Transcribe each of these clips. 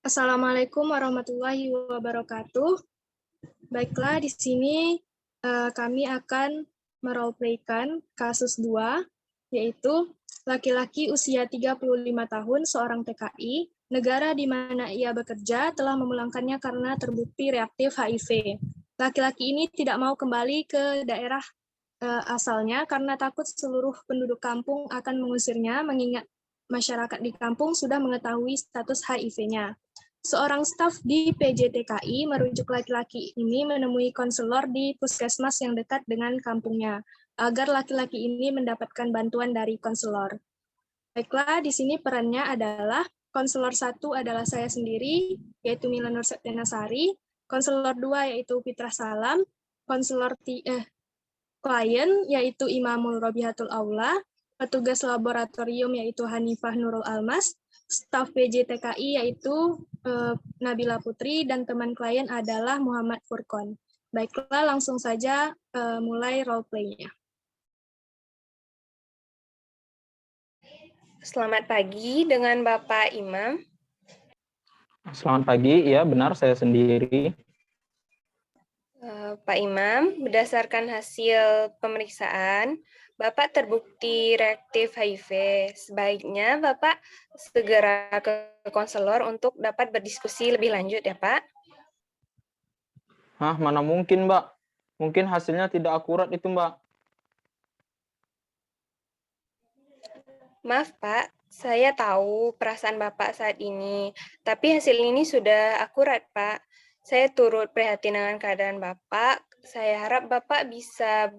Assalamualaikum warahmatullahi wabarakatuh. Baiklah, di sini kami akan meroleplaykan kasus 2, yaitu laki-laki usia 35 tahun, seorang TKI, negara di mana ia bekerja telah memulangkannya karena terbukti reaktif HIV. Laki-laki ini tidak mau kembali ke daerah asalnya karena takut seluruh penduduk kampung akan mengusirnya, mengingat masyarakat di kampung sudah mengetahui status HIV-nya. Seorang staf di PJTKI merujuk laki-laki ini menemui konselor di puskesmas yang dekat dengan kampungnya, agar laki-laki ini mendapatkan bantuan dari konselor. Baiklah, di sini perannya adalah konselor 1 adalah saya sendiri, yaitu Mila Nur Septianasari, konselor 2 yaitu Fitrah Salam, konselor klien yaitu Imamul Robihatul Aula, petugas laboratorium yaitu Hanifah Nurul Almas, staf PJTKI yaitu Nabila Putri, dan teman klien adalah Muhammad Furkon. Baiklah, langsung saja mulai role play-nya. Selamat pagi dengan Bapak Imam. Selamat pagi, ya benar saya sendiri. Pak Imam, berdasarkan hasil pemeriksaan, Bapak terbukti reaktif HIV. Sebaiknya Bapak segera ke konselor untuk dapat berdiskusi lebih lanjut ya Pak. Hah, mana mungkin Mbak? Mungkin hasilnya tidak akurat itu Mbak. Maaf Pak, saya tahu perasaan Bapak saat ini, tapi hasil ini sudah akurat Pak. Saya turut prihatin dengan keadaan Bapak. Saya harap Bapak bisa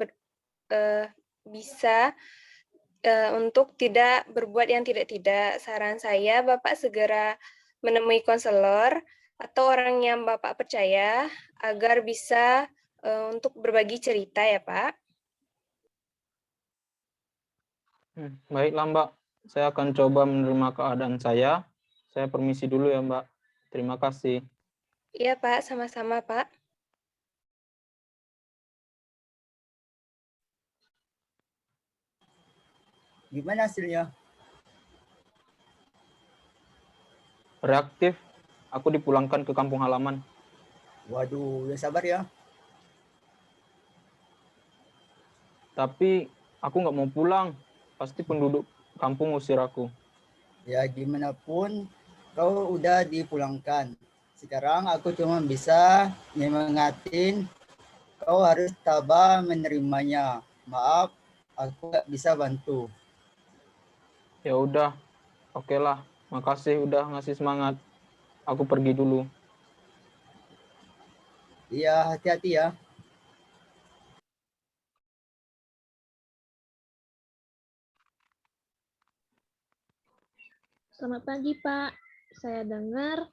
untuk tidak berbuat yang tidak-tidak. Saran saya Bapak segera menemui konselor atau orang yang Bapak percaya agar bisa untuk berbagi cerita ya Pak. Baiklah Mbak, saya akan coba menerima keadaan saya. Saya permisi dulu ya Mbak. Terima kasih. Iya Pak, sama-sama Pak. Gimana hasilnya? Reaktif, aku dipulangkan ke kampung halaman. Waduh, ya sabar ya. Tapi aku nggak mau pulang. Pasti penduduk kampung usir aku. Ya gimana pun kau udah dipulangkan. Sekarang aku cuma bisa nyemangatin. Kau harus tabah menerimanya. Maaf, aku nggak bisa bantu. Ya udah, oke lah. Makasih udah ngasih semangat. Aku pergi dulu. Iya, hati-hati ya. Selamat pagi, Pak. Saya dengar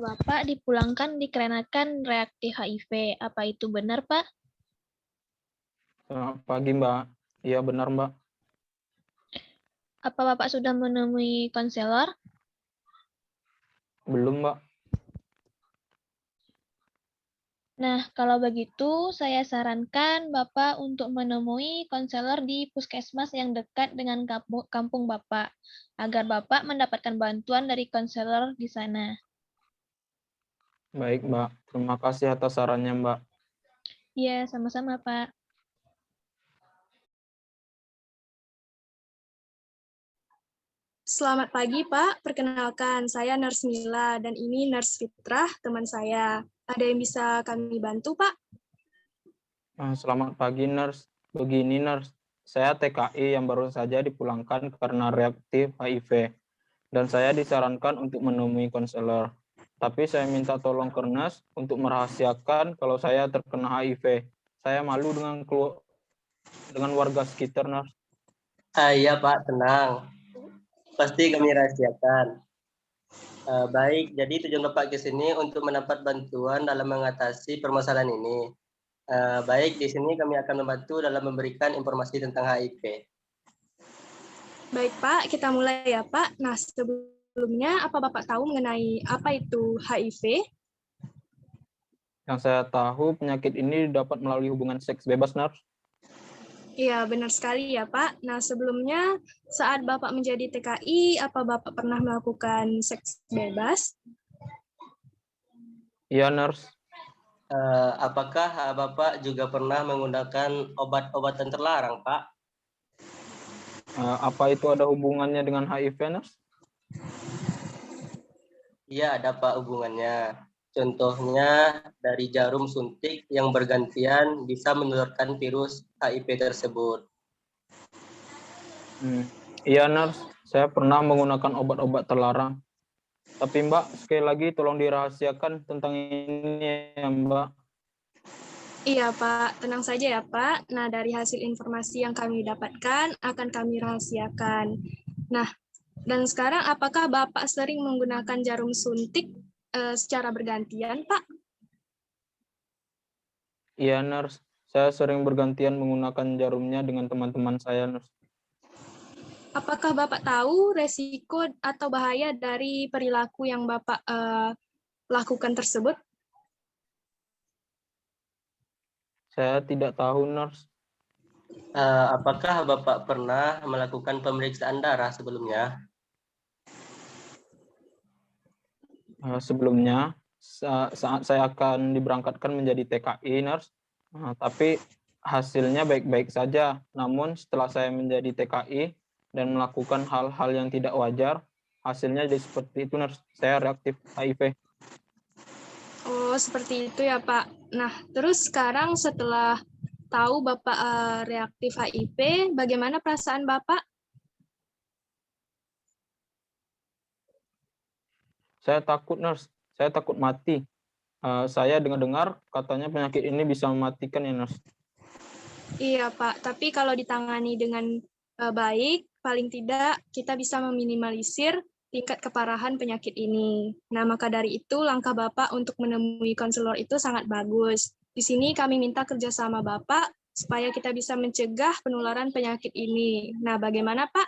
Bapak dipulangkan dikarenakan reaktif HIV. Apa itu benar, Pak? Selamat pagi, Mbak. Iya, benar, Mbak. Apa Bapak sudah menemui konselor? Belum, Mbak. Nah, kalau begitu saya sarankan Bapak untuk menemui konselor di puskesmas yang dekat dengan kampung Bapak, agar Bapak mendapatkan bantuan dari konselor di sana. Baik, Mbak. Terima kasih atas sarannya, Mbak. Iya, sama-sama, Pak. Selamat pagi, Pak. Perkenalkan, saya Nurse Mila, dan ini Nurse Fitrah, teman saya. Ada yang bisa kami bantu, Pak? Selamat pagi, Nurse. Begini, Nurse. Saya TKI yang baru saja dipulangkan karena reaktif HIV. Dan saya disarankan untuk menemui konselor. Tapi saya minta tolong ke nurse untuk merahasiakan kalau saya terkena HIV. Saya malu dengan warga sekitar, Nurse. Iya Pak, tenang. Pasti kami rahasiakan. Baik, jadi tujuan Bapak ke sini untuk mendapat bantuan dalam mengatasi permasalahan ini. Baik, di sini kami akan membantu dalam memberikan informasi tentang HIV. Baik, Pak. Kita mulai ya, Pak. Nah, sebelumnya, apa Bapak tahu mengenai apa itu HIV? Yang saya tahu, penyakit ini dapat melalui hubungan seks bebas, Nurse. Iya, benar sekali ya, Pak. Nah, sebelumnya saat Bapak menjadi TKI, apa Bapak pernah melakukan seks bebas? Iya, Nurse. Apakah Bapak juga pernah menggunakan obat-obatan terlarang, Pak? Apa itu ada hubungannya dengan HIV, Nurse? Iya, ada Pak hubungannya. Contohnya dari jarum suntik yang bergantian bisa menularkan virus HIV tersebut. Iya, Nurse. Saya pernah menggunakan obat-obat terlarang. Tapi Mbak, sekali lagi tolong dirahasiakan tentang ini ya, Mbak. Iya, Pak. Tenang saja ya, Pak. Nah, dari hasil informasi yang kami dapatkan akan kami rahasiakan. Nah, dan sekarang apakah Bapak sering menggunakan jarum suntik secara bergantian, Pak? Iya, Nurse. Saya sering bergantian menggunakan jarumnya dengan teman-teman saya, Nurse. Apakah Bapak tahu resiko atau bahaya dari perilaku yang Bapak lakukan tersebut? Saya tidak tahu, Nurse. Apakah Bapak pernah melakukan pemeriksaan darah sebelumnya? Sebelumnya, saat saya akan diberangkatkan menjadi TKI, Nurse, tapi hasilnya baik-baik saja. Namun setelah saya menjadi TKI dan melakukan hal-hal yang tidak wajar, hasilnya jadi seperti itu, Nurse. Saya reaktif HIV. Oh, seperti itu ya, Pak. Nah, terus sekarang setelah tahu Bapak reaktif HIV, bagaimana perasaan Bapak? Saya takut, Nurse. Saya takut mati. Saya dengar-dengar katanya penyakit ini bisa mematikan ya, Nurse. Iya, Pak. Tapi kalau ditangani dengan baik, paling tidak kita bisa meminimalisir tingkat keparahan penyakit ini. Nah, maka dari itu langkah Bapak untuk menemui konselor itu sangat bagus. Di sini kami minta kerjasama Bapak supaya kita bisa mencegah penularan penyakit ini. Nah, bagaimana, Pak?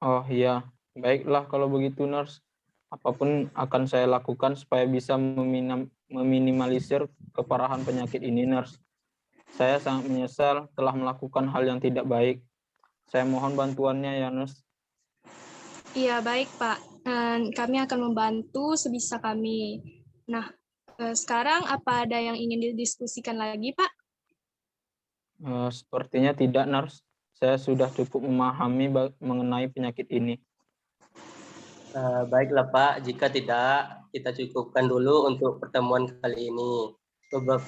Oh iya, baiklah kalau begitu, Nurse. Apapun akan saya lakukan supaya bisa meminimalisir keparahan penyakit ini, Nurse. Saya sangat menyesal telah melakukan hal yang tidak baik. Saya mohon bantuannya ya, Nurse. Iya, baik, Pak. Kami akan membantu sebisa kami. Nah, sekarang apa ada yang ingin didiskusikan lagi, Pak? Sepertinya tidak, Nurse. Saya sudah cukup memahami mengenai penyakit ini. Baiklah Pak, jika tidak, kita cukupkan dulu untuk pertemuan kali ini.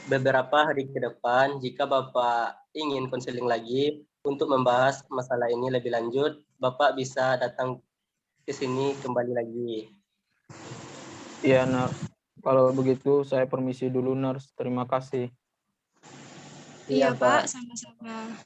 Beberapa hari ke depan, jika Bapak ingin konseling lagi untuk membahas masalah ini lebih lanjut, Bapak bisa datang ke sini kembali lagi. Iya, Nurse. Kalau begitu, saya permisi dulu, Nurse. Terima kasih. Iya, Pak. Sama-sama.